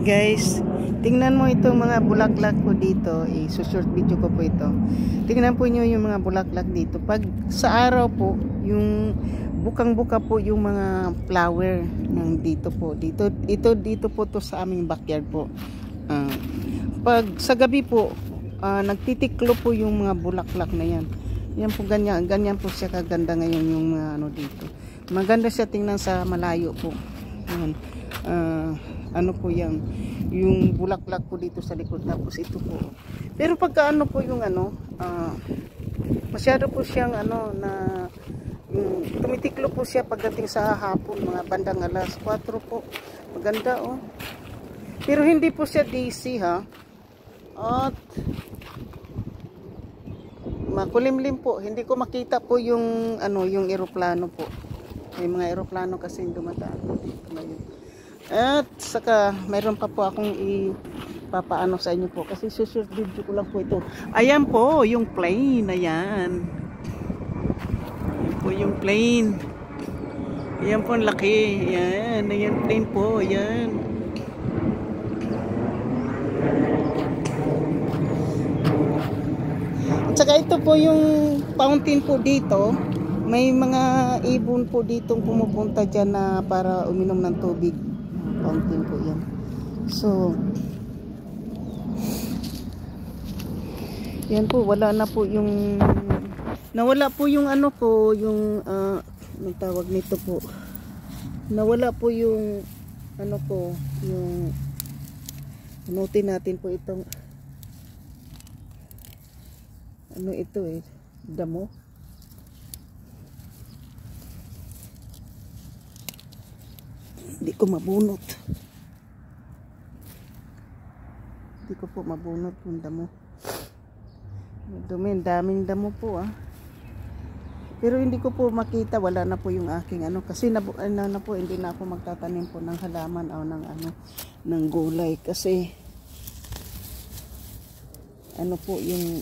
Guys, tingnan mo itong mga bulaklak ko dito. I-short video ko po ito. Tingnan po nyo yung mga bulaklak dito. Pag sa araw po, yung bukang-buka po yung mga flower ng dito po. Dito po to sa aming backyard po. Pag sa gabi po, nagtitiklo po yung mga bulaklak na yan. Yan po ganyan po siya kaganda ngayon yung mga ano dito. Maganda siya tingnan sa malayo po. Yan. Ano po yan, yung bulaklak po dito sa likod, tapos ito po. Pero pagka ano po yung ano, masyado po siyang ano na tumitiklo po siya pagdating sa hapon, mga bandang alas 4 po. Maganda oh. Pero hindi po siya DC ha. At makulimlim po, hindi ko makita po yung ano, yung eroplano po. May mga eroplano kasi dumataan po dito ngayon. At saka mayroon pa po akong ipapaano sa inyo po kasi short video ko lang po ito. Ayan po yung plane, ayan. Ayan po yung plane. Ayan po ang laki. Ayan, ayan plane po, ayan. At saka ito po yung fountain po dito. May mga ibon po ditong pumupunta dyan na para uminom ng tubig. Fountain po yan. So, yan po, wala na po yung, nawala po yung ano po, yung, anong tawag nito po, nawala po yung, ano po, yung, anutin natin po itong, ano ito damo. Hindi ko mabunot. Hindi ko po mabunot yung damo. Dumi, daming damo po Pero hindi ko po makita, wala na po yung aking ano kasi na po hindi na ako magtatanim po ng halaman o ng ano ng gulay kasi ano po yung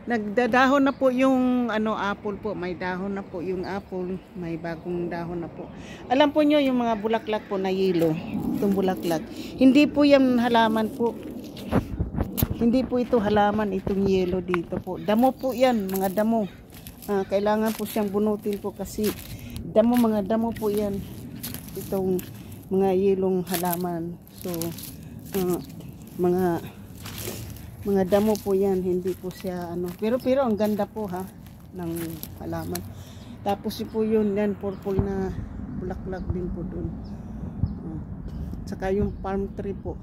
nagdadahon na po yung ano apple po, may dahon na po yung apple, may bagong dahon na po. Alam po nyo yung mga bulaklak po na yellow, itong bulaklak, hindi po yan halaman po, hindi po ito halaman, itong yellow dito po, damo po yan, mga damo. Kailangan po siyang bunutin po kasi damo, mga damo po yan, itong mga yellow halaman. So mga damo po yan, hindi po siya ano, pero ang ganda po ng halaman. Tapos po yun yan, purple na bulaklak din po dun. Saka yung palm tree po,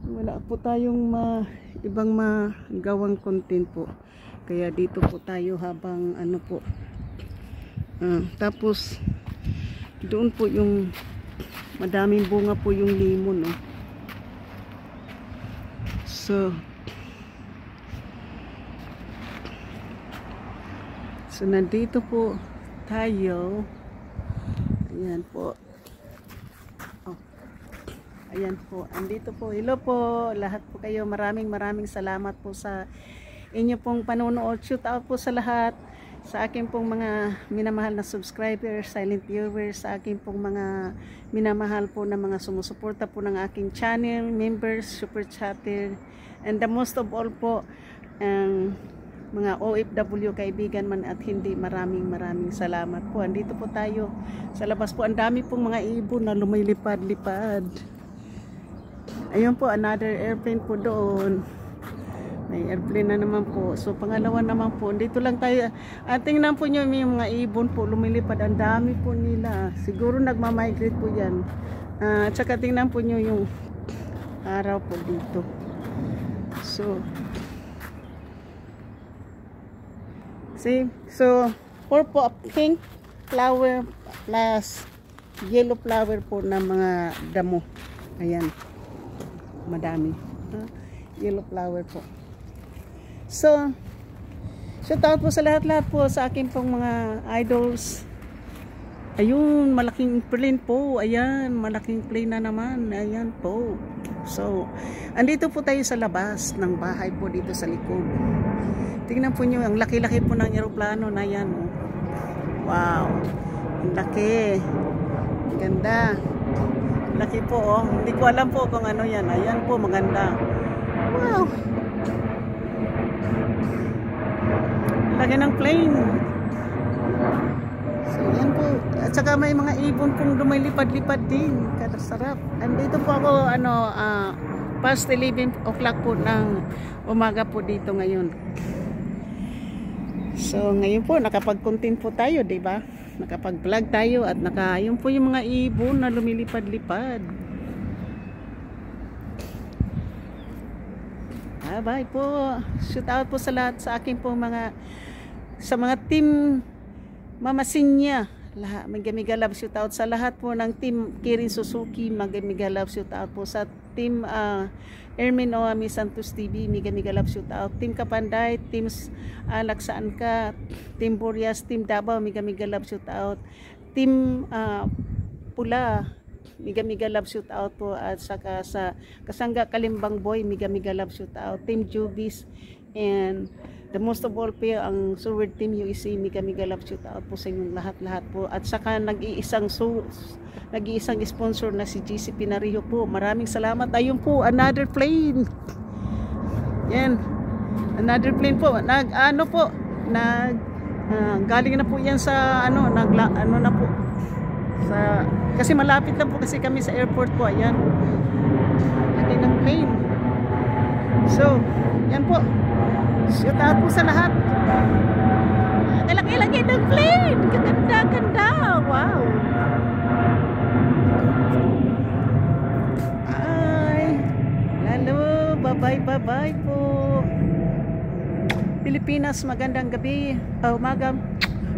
wala po tayong ibang magawang content po, kaya dito po tayo habang ano po. Tapos doon po yung madaming bunga po yung limon So nandito po tayo. Ayan po. Ayan po. Andito po. Hello po. Lahat po kayo. Maraming salamat po sa inyo pong panonood. Shout out po sa lahat. Sa akin pong mga minamahal na subscribers, silent viewers, sa akin pong mga minamahal po na mga sumusuporta po ng aking channel, members, super chatter, and the most of all po, mga OFW kaibigan man at hindi, maraming salamat po. Andito po tayo sa labas po. Ang dami pong mga ibon na lumilipad-lipad. Ayun po, another airplane po doon. May airplane na naman po. So pangalawa naman po, dito lang tayo. Tingnan po nyo yung mga ibon po lumilipad. Ang dami po nila. Siguro nagmamigrate po yan. At saka tingnan po nyo yung araw po dito. So see, so purple, pink flower plus yellow flower po na mga damo. Ayan, madami yellow flower po. So shout out po sa lahat po sa akin pong mga idols. Ayun, malaking plane po. Ayan, malaking plane na naman. Ayan po. So andito po tayo sa labas ng bahay po dito sa likod. Tingnan po nyo, ang laki-laki po ng eroplano na yan. Oh. Wow. Ang laki. Ang ganda. Ang laki po, oh. Hindi ko alam po kung ano yan. Ayan po, maganda. Wow. Laki ng plane. So, yan po. At saka may mga ibon pong lumilipad-lipad din. Sarap. Andito po ako, past 11 o'clock po ng umaga po dito ngayon. So, ngayon po, nakapag-content po tayo, diba? Nakapag-vlog tayo at yun po yung mga ibon na lumilipad-lipad. Bye po. Shout out po sa lahat sa akin po sa mga team Mamasinya. Magamiga love shout out sa lahat po ng team Kirin Suzuki. Magamiga love shout out po sa team Ermin Oami Santos TV. Magamiga love shout out. Team Kapanday, team Laksaan Ka, team Burias, team Davao. Magamiga love shout out. Team Pula. Miga love shoot out po at saka sa Kasangga Kalimbang Boy, miga love shoot out. Team Jubis and the most of all po ang Surword Team UEC, miga love shoot out po sa inyong lahat po. At saka nag-iisang sponsor na si GC Pinario po. Maraming salamat. Ayun po, another plane. Yan. Another plane po. Galing na po yan sa na po. Kasi malapit lang po kasi kami sa airport po. Ayan, laki ng plane. So yan po, shout out po sa lahat. Laki-laki ng plane, kaganda-ganda. Wow. Ay, lalo, bye-bye po Pilipinas. Magandang gabi, umaga.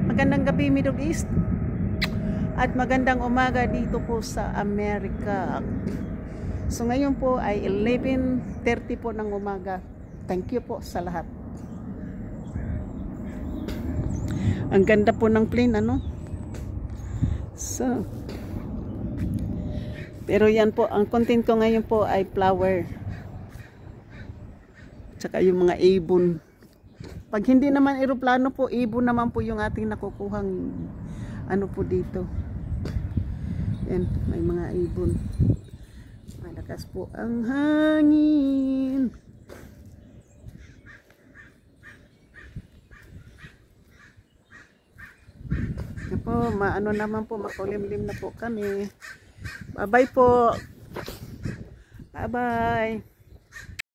Magandang gabi Middle East. At magandang umaga dito po sa Amerika. So ngayon po ay 11:30 po ng umaga. Thank you po sa lahat. Ang ganda po ng plane, So, pero yan po, ang content ko ngayon po ay flower. Tsaka yung mga ibon. Pag hindi naman eroplano po, ibon naman po yung ating nakukuhang po dito. Yan, may mga ibon. Malakas po ang hangin. Yan po, naman po, makulimlim na po kami. Bye-bye po. Bye-bye.